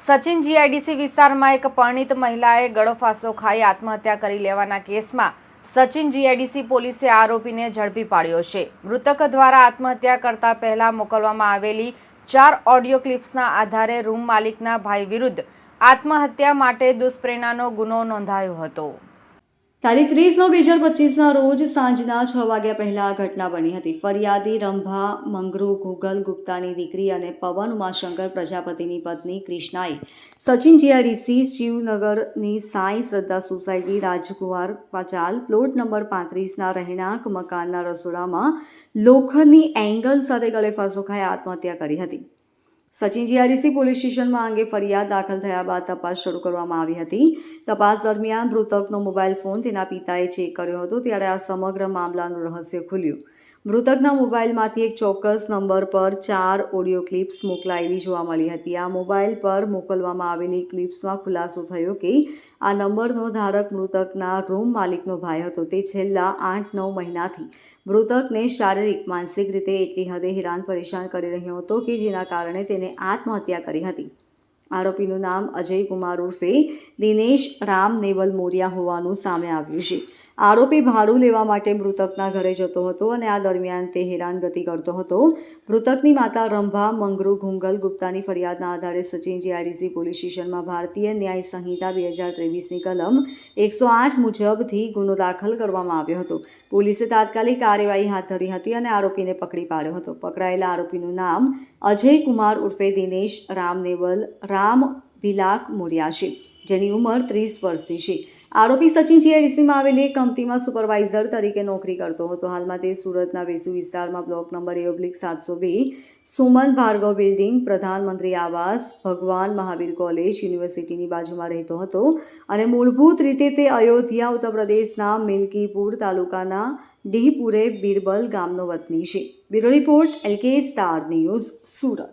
Sachin GIDC વિસ્તારમાં એક પરિણીત મહિલાએ ગળો ફાંસો ખાઈ આત્મહત્યા કરી લેવાના કેસમાં સચિન જીઆઈડીસી પોલીસે આરોપીને ઝડપી પાડ્યો છે। મૃતક દ્વારા આત્મહત્યા કરતા પહેલા મોકલવામાં આવેલી 4 ઓડિયો ક્લિપ્સના આધારે રૂમ માલિકના ભાઈ વિરુદ્ધ આત્મહત્યા માટે દુષ્પ્રેરણાનો ગુનો નોંધાયો હતો। તારીખ 30/9/2025ના રોજ સાંજના 6 વાગ્યા પહેલા આ ઘટના બની હતી। ફરિયાદી રંભા મંગરૂ ઘુગલ ગુપ્તાની દીકરી અને પવન ઉમાશંકર પ્રજાપતિની પત્ની કૃષ્ણાએ સચિન જીઆઈડીસી શિવનગરની સાંઈ શ્રદ્ધા સોસાયટી રાજકુમાર પાચાલ પ્લોટ નંબર 35ના રહેણાંક મકાનના રસોડામાં લોખંડની એંગલ સાથે ગળે ફાંસો ખાઈ આત્મહત્યા કરી હતી। સચિન જીઆઈડીસી પોલીસ સ્ટેશનમાં આ અંગે ફરિયાદ દાખલ થયા બાદ તપાસ શરૂ કરવામાં આવી હતી। તપાસ દરમિયાન મૃતકનો મોબાઈલ ફોન તેના પિતાએ ચેક કર્યો હતો, ત્યારે આ સમગ્ર મામલાનું રહસ્ય ખુલ્યું। મૃતકના મોબાઈલમાંથી એક ચોક્કસ નંબર પર 4 ઓડિયો ક્લિપ્સ મોકલાયેલી જોવા મળી હતી। આ મોબાઈલ પર મોકલવામાં આવેલી ક્લિપ્સમાં ખુલાસો થયો કે આ નંબરનો ધારક મૃતકના રૂમ માલિકનો ભાઈ હતો। તે છેલ્લા 8-9 મહિનાથી મૃતકને શારીરિક માનસિક રીતે એટલી હદે હેરાન પરેશાન કરી રહ્યો હતો કે જેના કારણે તેને આત્મહત્યા કરી હતી। આરોપીનું નામ અજય કુમાર ઉર્ફે દિનેશ રામ નેવલ મોરિયા હોવાનું સામે આવ્યું છે। આરોપી ભાડું લેવા માટે મૃતકના ઘરે જતો હતો અને આ દરમિયાન તે હેરાનગતિ કરતો હતો। મૃતકની માતા રંભા મંગરૂ ઘુંગલ ગુપ્તાની ફરિયાદના આધારે સચિન જીઆઈડીસી પોલીસ સ્ટેશનમાં ભારતીય ન્યાય સંહિતા 2023ની કલમ 108 મુજબથી ગુનો દાખલ કરવામાં આવ્યો હતો। પોલીસે તાત્કાલિક કાર્યવાહી હાથ ધરી હતી અને આરોપીને પકડી પાડ્યો હતો। પકડાયેલા આરોપીનું નામ અજય કુમાર ઉર્ફે દિનેશ રામ નેવલ રામ ભિલાક મોરિયા છે, જેની ઉંમર 30 વર્ષની છે। આરોપી સચિન જીઆઈડીસીમાં આવેલી એક કંપનીમાં સુપરવાઇઝર તરીકે નોકરી કરતો હતો। હાલમાં તે સુરતના વેસુ વિસ્તારમાં block number A/702 Suman Bhargav building, પ્રધાનમંત્રી આવાસ, ભગવાન મહાવીર કોલેજ, યુનિવર્સિટીની બાજુમાં રહેતો હતો અને મૂળભૂત રીતે તે અયોધ્યા ઉત્તર પ્રદેશના મિલ્કીપુર તાલુકાના ડીહપુરે બિરબલ ગામનો વતની છે। Bureau report LK star news, Surat.